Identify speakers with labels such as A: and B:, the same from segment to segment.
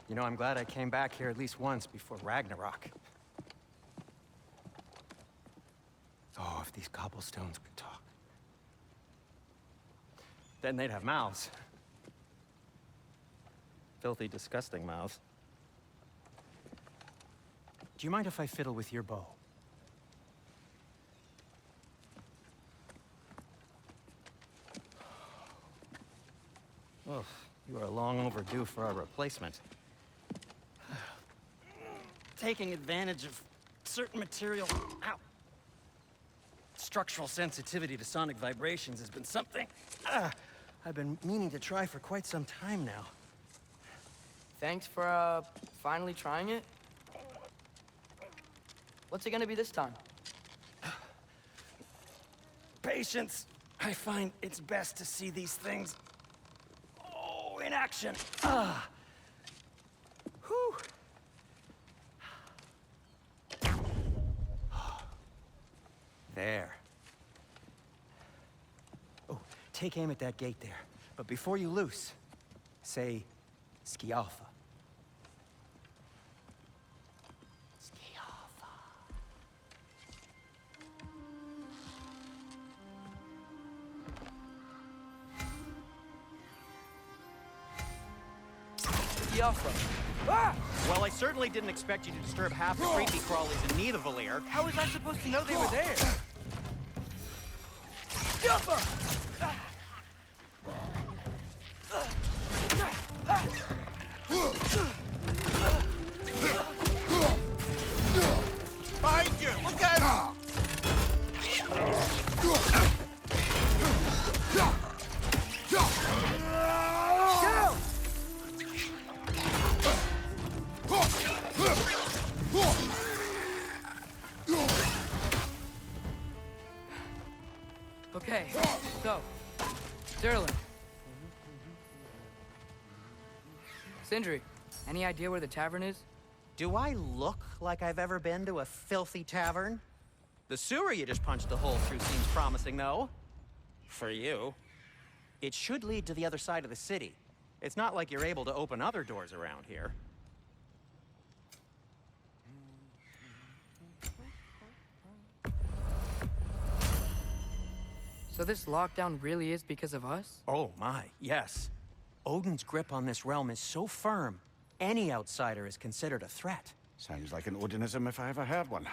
A: You know, I'm glad I came back here at least once before Ragnarök. Oh, if these cobblestones could talk. Then they'd have mouths. Filthy, disgusting mouths. Do you mind if I fiddle with your bow? Oh, you are long overdue for a replacement. Taking advantage of certain material... Ow! Structural sensitivity to sonic vibrations has been something I've been meaning to try for quite some time now.
B: Thanks for, finally trying it. What's it gonna be this time?
A: Patience. I find it's best to see these things, in action. Whew. There. Oh, take aim at that gate there. But before you loose, say, ski alpha. Ski alpha.
B: Ah!
C: Well, I certainly didn't expect you to disturb half the creepy crawlies in Nidavellir.
B: How was I supposed to know they were there?
C: Behind you! Look out!
B: Okay, so, Sterling. Sindri, any idea where the tavern is?
C: Do I look like I've ever been to a filthy tavern? The sewer you just punched a hole through seems promising, though. For you. It should lead to the other side of the city. It's not like you're able to open other doors around here.
B: So this lockdown really is because of us?
A: Oh my, yes. Odin's grip on this realm is so firm, any outsider is considered a threat.
D: Sounds like an Odinism if I ever heard one.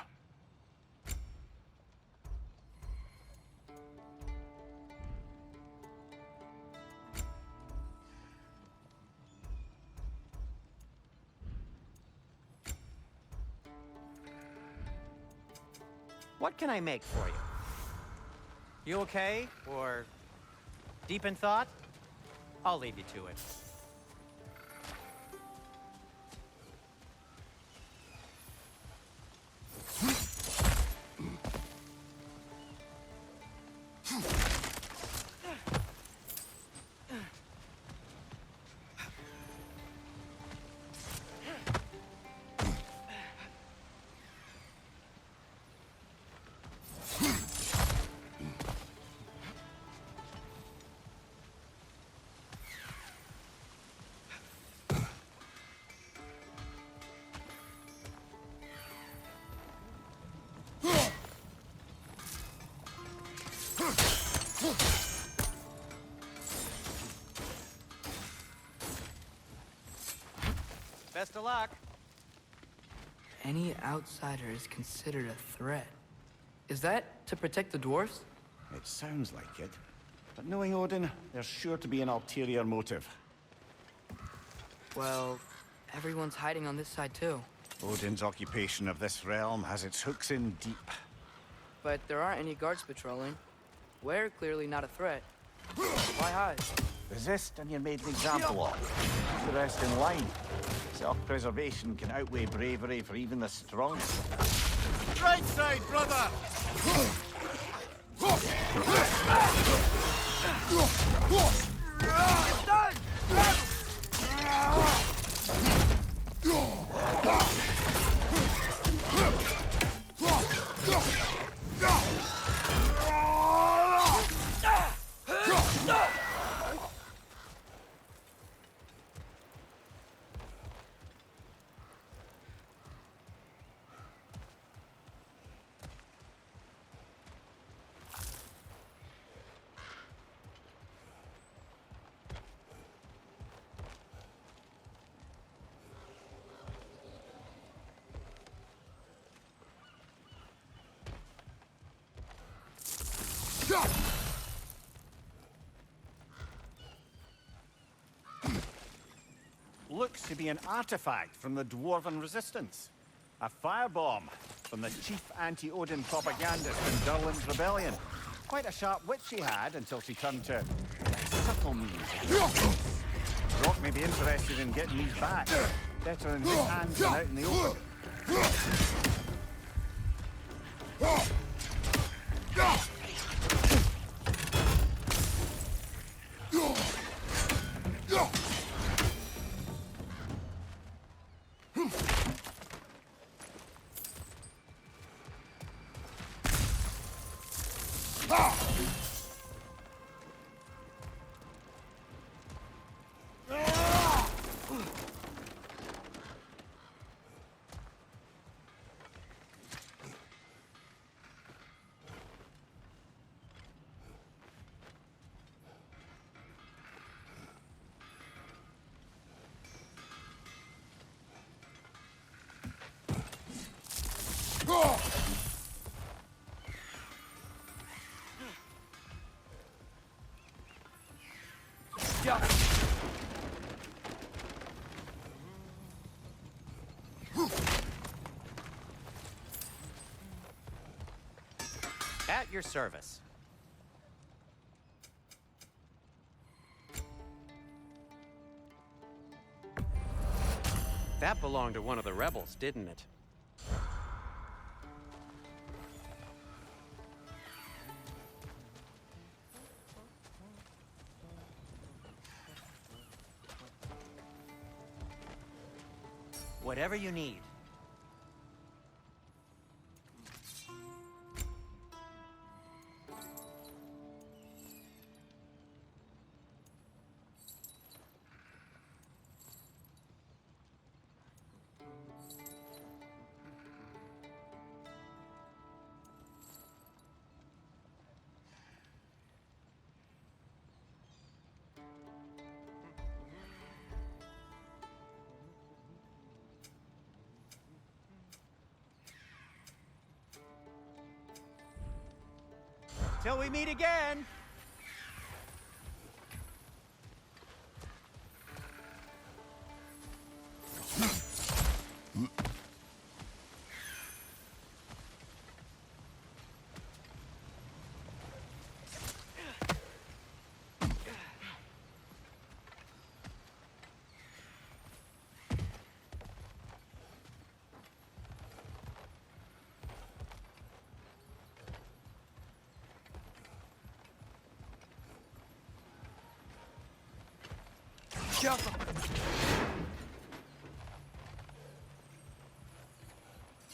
C: What can I make for you? You okay? Or deep in thought? I'll leave you to it. Best of luck.
B: Any outsider is considered a threat. Is that to protect the dwarfs?
D: It sounds like it. But knowing Odin, there's sure to be an ulterior motive.
B: Well, everyone's hiding on this side too.
D: Odin's occupation of this realm has its hooks in deep.
B: But there aren't any guards patrolling. We're clearly not a threat. Why hide?
D: Resist and you're made an example of. Keep the rest in line. Self-preservation can outweigh bravery for even the strongest.
C: Right side, brother!
B: It's done!
D: to be an artifact from the Dwarven Resistance. A firebomb from the chief anti-Odin propagandist in Durlin's rebellion. Quite a sharp wit she had until she turned to subtle means. Brock may be interested in getting these back. Better in his hands than out in the open.
C: At your service. That belonged to one of the rebels, didn't it? Whatever you need. Till we meet again!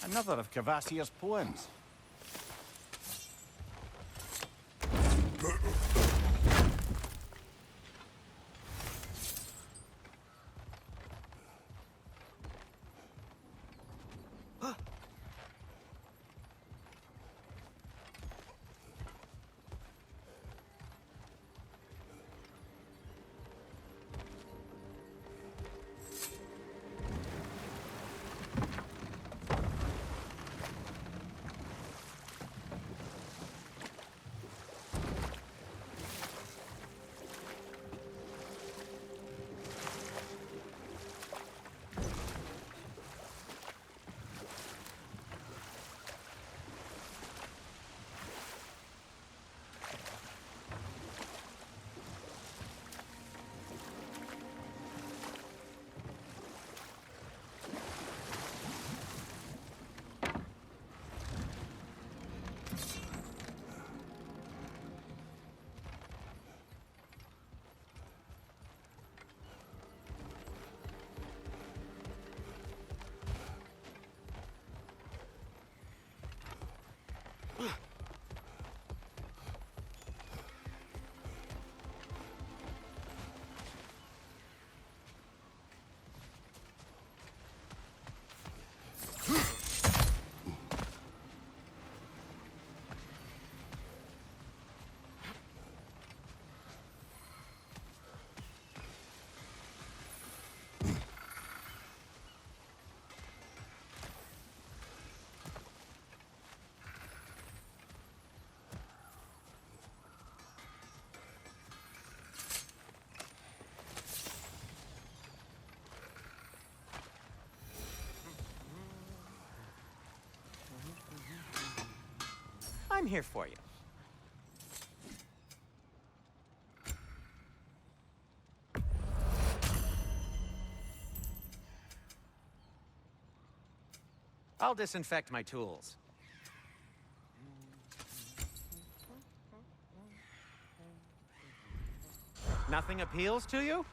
D: Another of Kvasir's poems.
C: I'm here for you. I'll disinfect my tools. Nothing appeals to you?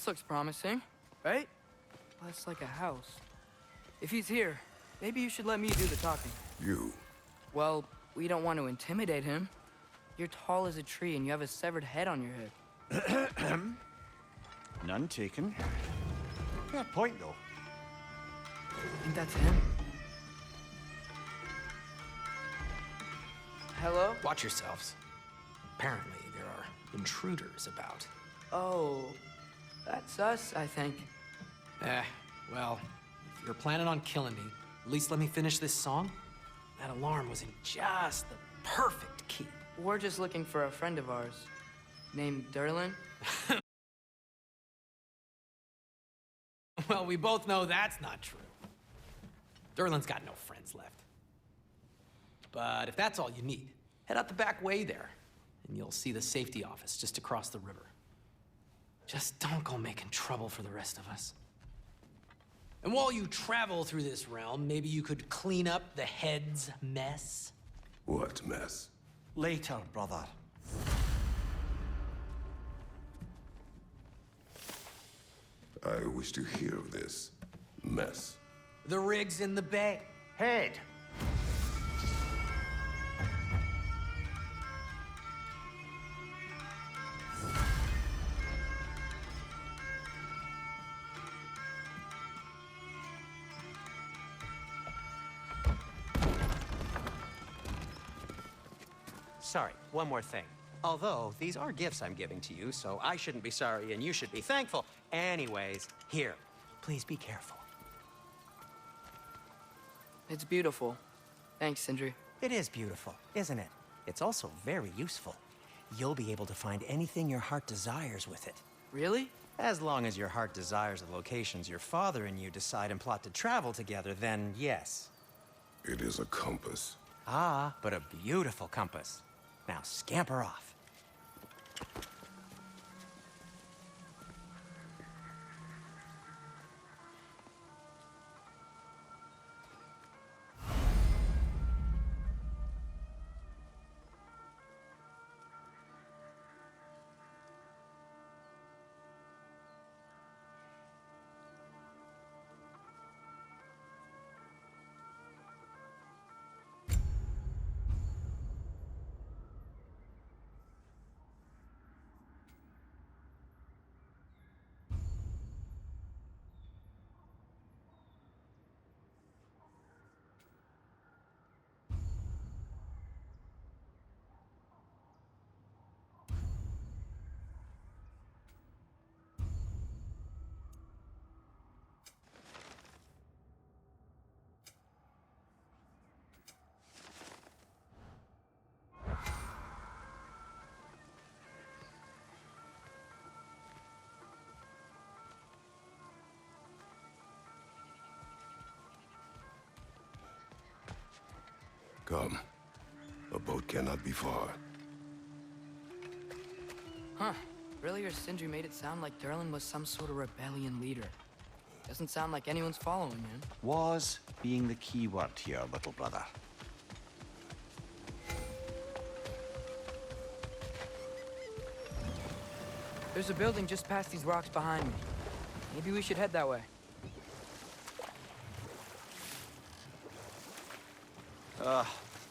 B: This looks promising, right? Less like a house. If he's here, maybe you should let me do the talking.
E: You.
B: Well, we don't want to intimidate him. You're tall as a tree and you have a severed head on your head.
D: None taken. Fair point, though.
B: Think that's him? Hello?
F: Watch yourselves. Apparently, there are intruders about.
B: Oh, that's us, I think.
F: Well, if you're planning on killing me, at least let me finish this song. That alarm was in just the perfect key.
B: We're just looking for a friend of ours, named Derlin.
F: Well, we both know that's not true. Derlin's got no friends left. But if that's all you need, head out the back way there, and you'll see the safety office just across the river. Just don't go making trouble for the rest of us. And while you travel through this realm, maybe you could clean up the head's mess?
E: What mess?
D: Later, brother.
E: I wish to hear of this mess.
F: The rig's in the bay.
D: Head!
C: Sorry, one more thing. Although, these are gifts I'm giving to you, so I shouldn't be sorry and you should be thankful. Anyways, here, please be careful.
B: It's beautiful. Thanks, Sindri.
C: It is beautiful, isn't it? It's also very useful. You'll be able to find anything your heart desires with it.
B: Really?
C: As long as your heart desires the locations your father and you decide and plot to travel together, then yes.
E: It is a compass.
C: Ah, but a beautiful compass. Now scamper off.
E: Come. A boat cannot be far.
B: Huh. Earlier, Sindri made it sound like Derlin was some sort of rebellion leader. Doesn't sound like anyone's following him.
D: Was being the key word here, little brother.
B: There's a building just past these rocks behind me. Maybe we should head that way.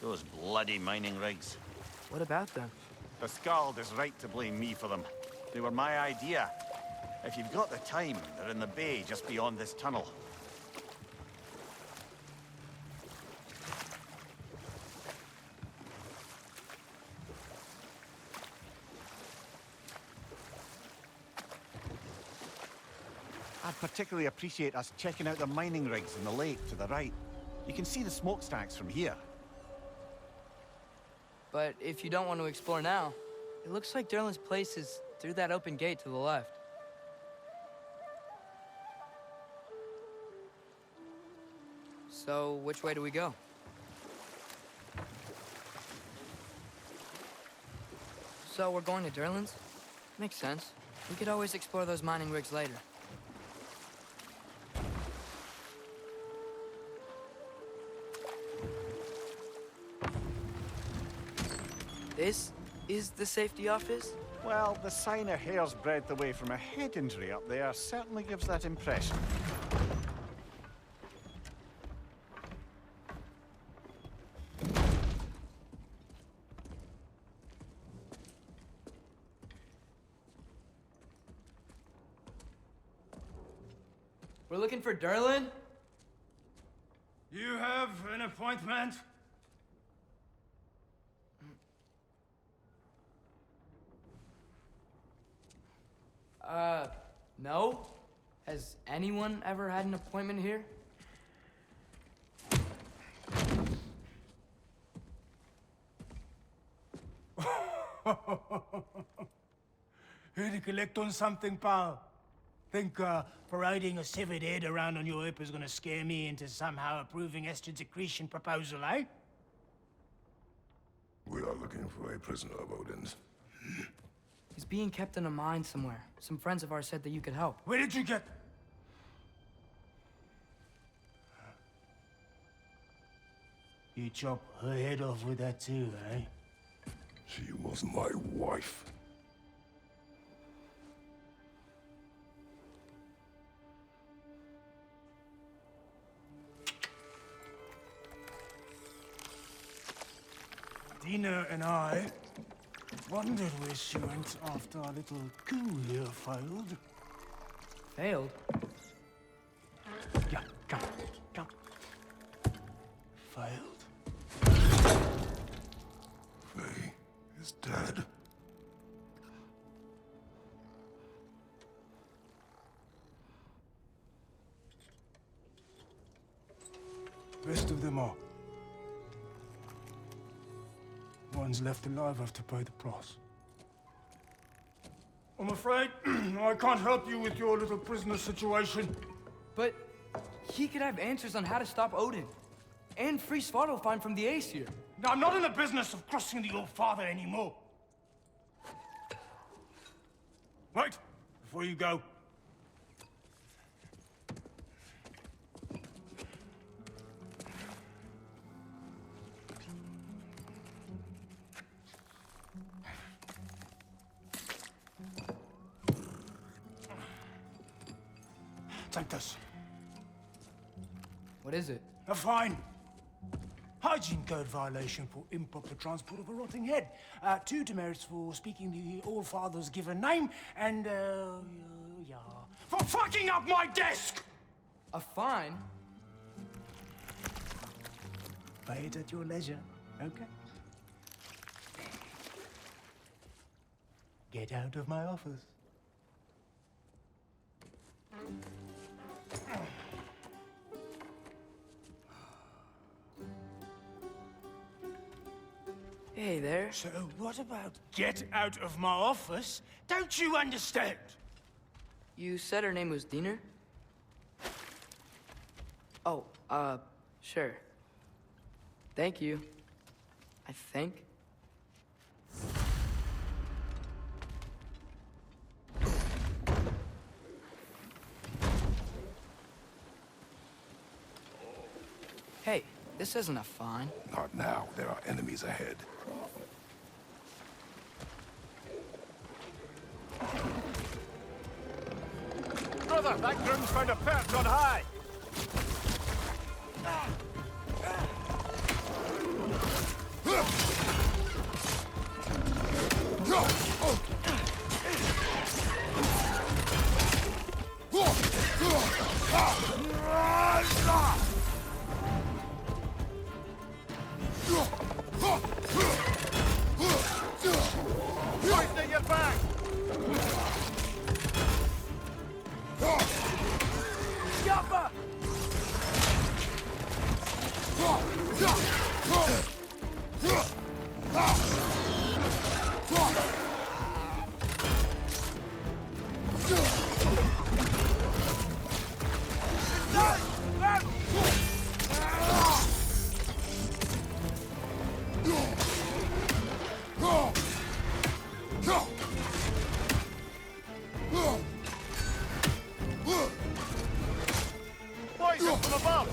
D: Those bloody mining rigs.
B: What about them?
D: The Skald is right to blame me for them. They were my idea. If you've got the time, they're in the bay just beyond this tunnel. I'd particularly appreciate us checking out the mining rigs in the lake to the right. You can see the smokestacks from here.
B: But if you don't want to explore now, it looks like Derlin's place is through that open gate to the left. So, which way do we go? So, we're going to Derlin's? Makes sense. We could always explore those mining rigs later. This is the safety office?
D: Well, the sign a hair's breadth away from a head injury up there certainly gives that impression.
B: We're looking for Derlin?
G: You have an appointment?
B: No. Has anyone ever had an appointment here?
G: Here to collect on something, pal? Think, parading a severed head around on your hip is gonna scare me into somehow approving estrogen secretion proposal, eh?
E: We are looking for a prisoner of Odin's.
B: He's being kept in a mine somewhere. Some friends of ours said that you could help.
G: Where did you get... You chop her head off with that too, eh?
E: She was my wife.
G: Dina and I wondered where she went after our little coup here failed.
B: Failed?
G: Yeah, come. Failed.
E: Faye is dead.
G: Rest of them are. One's left alive have to pay the price. I'm afraid I can't help you with your little prisoner situation.
B: But he could have answers on how to stop Odin. And free Svartalfheim from the Aesir.
G: Now, I'm not in the business of crossing the old father anymore. Wait, before you go. Take this.
B: What is it?
G: A fine. Hygiene code violation for improper transport of a rotting head. 2 demerits for speaking the All-Father's given name, and, yeah. For fucking up my desk!
B: A fine?
G: Pay it at your leisure, okay? Get out of my office.
B: Hey there.
G: So what about get out of my office? Don't you understand?
B: You said her name was Diener? Oh, sure. Thank you. I think. Hey, this isn't a fine.
E: Not now. There are enemies ahead.
D: Brother, that groom's found a perch on high! Hoisting your back!
G: Yappa!
D: Poison from above!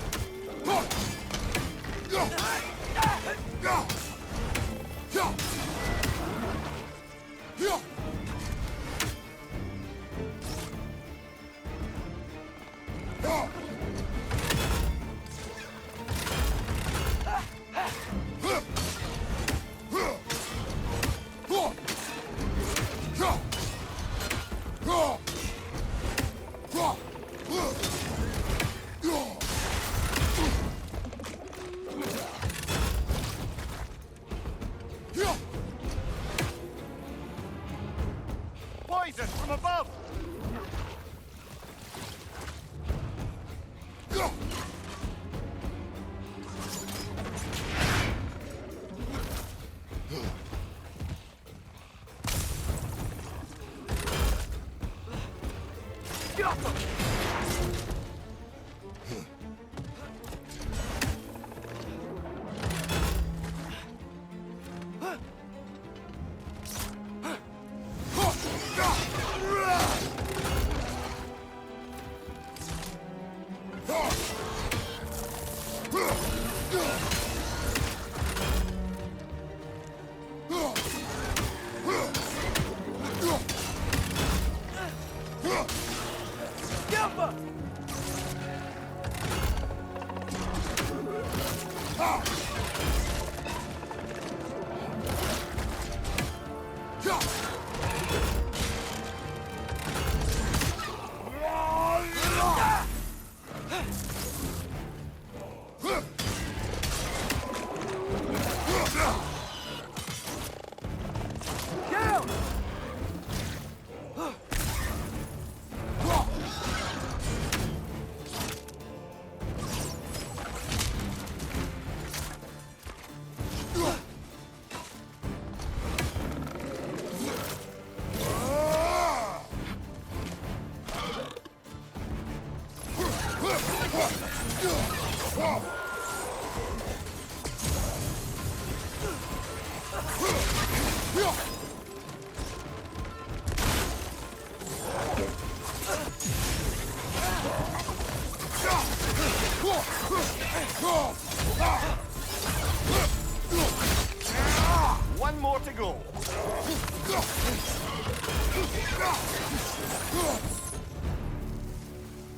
D: One more to go.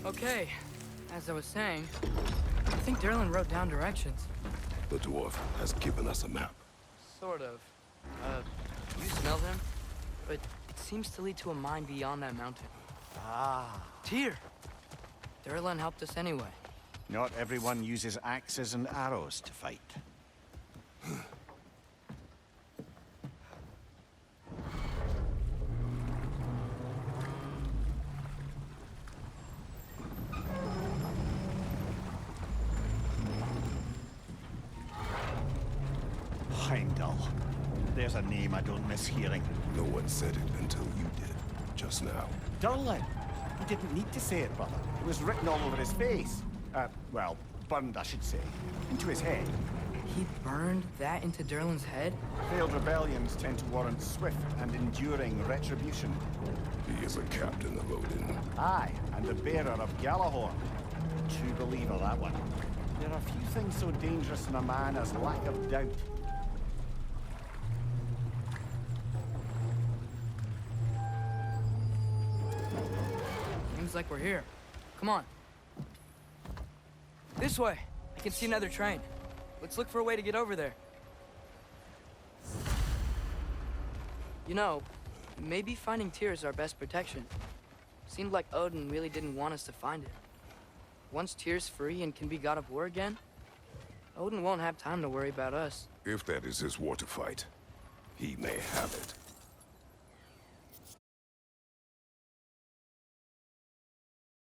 B: Okay, as I was saying, I think Derlin wrote down directions.
E: The dwarf has given us a map.
B: Sort of. You smelled him? But it seems to lead to a mine beyond that mountain.
D: Ah.
B: Tyr! Derlin helped us anyway.
D: Not everyone uses axes and arrows to fight. Heimdall. There's a name I don't miss hearing.
E: No one said it until you did, just now.
D: Durlin. He didn't need to say it, brother. It was written all over his face. Well, burned, I should say. Into his head.
B: He burned that into Derlin's head?
D: Failed rebellions tend to warrant swift and enduring retribution.
E: He is a captain of Odin.
D: Aye, and the bearer of Galahorn. True believer, that one. There are few things so dangerous in a man as lack of doubt.
B: Seems like we're here. Come on. This way. I can see another train. Let's look for a way to get over there. You know, maybe finding Tyr is our best protection. Seemed like Odin really didn't want us to find it. Once Tyr's free and can be god of war again, Odin won't have time to worry about us.
E: If that is his war to fight, he may have it.